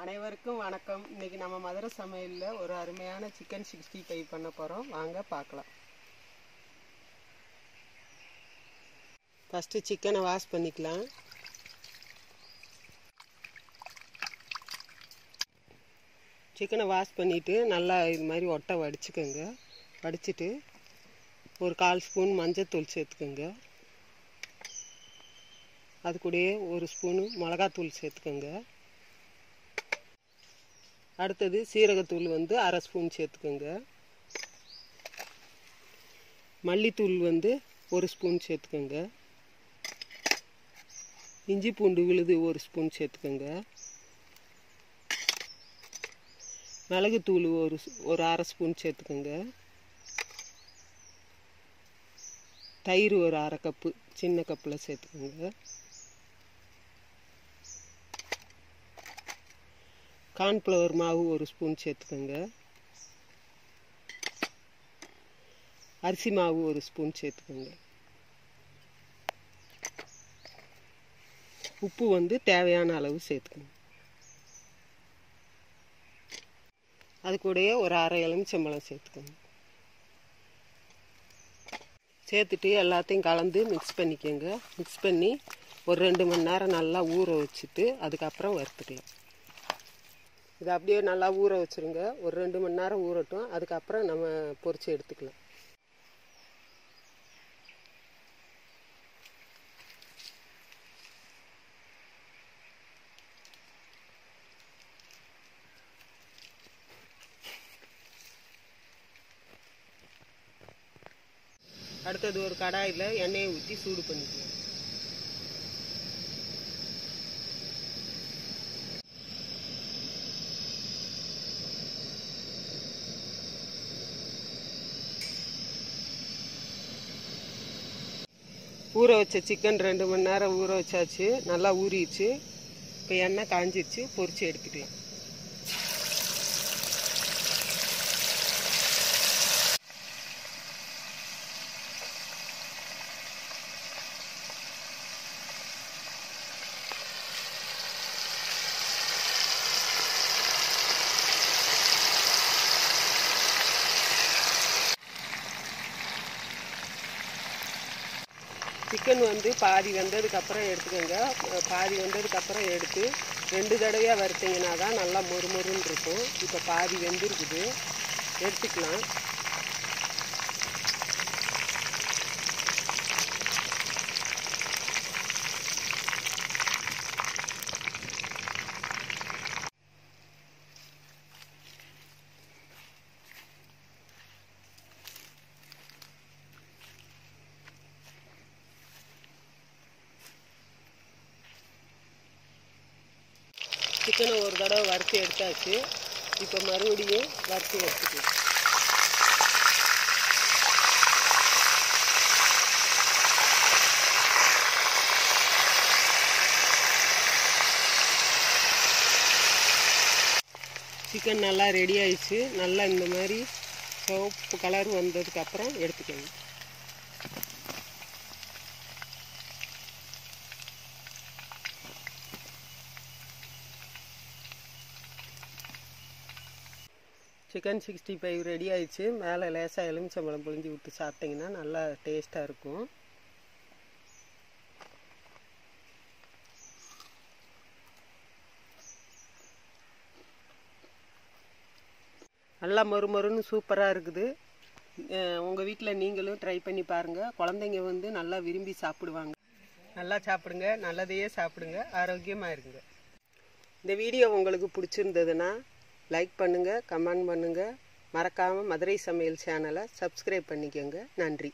அனைவருக்கும் வணக்கம். இன்னைக்கு நம்ம மதுரை சமையல்ல ஒரு அருமையான சிக்கன் 65 பண்ண போறோம். வாங்க பார்க்கலாம். ஃபர்ஸ்ட் சிக்கனை வாஷ் பண்ணிக்கலாம். சிக்கனை வாஷ் பண்ணிட்டு நல்லா இது மாதிரி ஒட்டை வடிச்சுக்கோங்க. வடிச்சிட்டு ஒரு 1/4 ஸ்பூன் மஞ்சள்தூள் சேர்த்துக்கோங்க. அது கூடயே 1 ஸ்பூனு மிளகாத்தூள் சேர்த்துக்கோங்க. அடுத்தது சீரகத்தூள் 1/2 ஸ்பூன் சேர்த்துக்கோங்க. மல்லித்தூள் 1 ஸ்பூன் சேர்த்துக்கோங்க. இஞ்சி பூண்டு விழுது 1 ஸ்பூன் சேர்த்துக்கோங்க. மிளகுத்தூள் ஒரு 1/2 ஸ்பூன் சேர்த்துக்கோங்க. தயிர் ஒரு 1/2 கப்பு சின்ன கப்பில் சேர்த்துக்கோங்க. கார்ன்ஃப்ளவர் மாவு 1 ஸ்பூன் சேர்த்துக்கோங்க. அரிசி மாவு 1 ஸ்பூன் சேர்த்துக்கோங்க. உப்பு தேவையான அளவு சேர்த்துக்கோங்க. அது கூடயே ஒரு 1/2 எலுமிச்சம்பழம் சேர்த்துக்கோங்க. சேர்த்துட்டு எல்லாத்தையும் கலந்து மிக்ஸ் பண்ணிக்கோங்க. மிக்ஸ் பண்ணி ஒரு 2 மணி நேரம் நல்லா ஊற வச்சுட்டு அதுக்கப்புறம் வறுத்துக்கலாம். இதை அப்படியே நல்லா ஊற வச்சுருங்க. ஒரு 2 மணி நேரம் ஊறட்டும். அதுக்கப்புறம் நம்ம பொரிச்சு எடுத்துக்கலாம். அடுத்தது ஒரு கடாயில் எண்ணெயை ஊற்றி சூடு பண்ணிக்கலாம். ஊற வச்ச சிக்கன் 2 மணி நேரம் ஊற வச்சாச்சு. நல்லா ஊறிடுச்சு. இப்போ எண்ணெய் காஞ்சிடுச்சு. பொரிச்சு எடுத்துக்கலாம். சிக்கன் பாதி வெந்ததுக்கப்புறம் எடுத்துக்கோங்க. பாதி வெந்ததுக்கப்புறம் எடுத்து 2 தடவையாக வறுத்தீங்கன்னா தான் நல்லா மொறுமொறுன்னு இருக்கும். இப்போ பாதி வெந்திருக்குது, எடுத்துக்கலாம். சிக்கனை ஒரு தடவை வறுத்து எடுத்தாச்சு. இப்போ மறுபடியும் வறுத்து எடுத்துக்கலாம். சிக்கன் நல்லா ரெடி ஆயிடுச்சு. நல்லா இந்த மாதிரி சிவப்பு கலர் வந்ததுக்கப்புறம் எடுத்துக்கோங்க. சிக்கன் 65 ரெடி ஆயிடுச்சு. மேலே லேசாக எலுமிச்சம்பழம் புழிஞ்சு விட்டு சாப்பிட்டிங்கன்னா நல்லா டேஸ்ட்டாக இருக்கும். நல்லா மொறுமொறுன்னு சூப்பராக இருக்குது. உங்கள் வீட்டில் நீங்களும் ட்ரை பண்ணி பாருங்கள். குழந்தைங்க நல்லா விரும்பி சாப்பிடுவாங்க. நல்லா சாப்பிடுங்க, நல்லதையே சாப்பிடுங்க, ஆரோக்கியமாக இருங்க. இந்த வீடியோ உங்களுக்கு பிடிச்சிருந்ததுன்னா லைக் பண்ணுங்கள், கமெண்ட் பண்ணுங்கள். மறக்காமல் மதுரை சமையல் சேனலை சப்ஸ்கிரைப் பண்ணிக்கோங்க. நன்றி.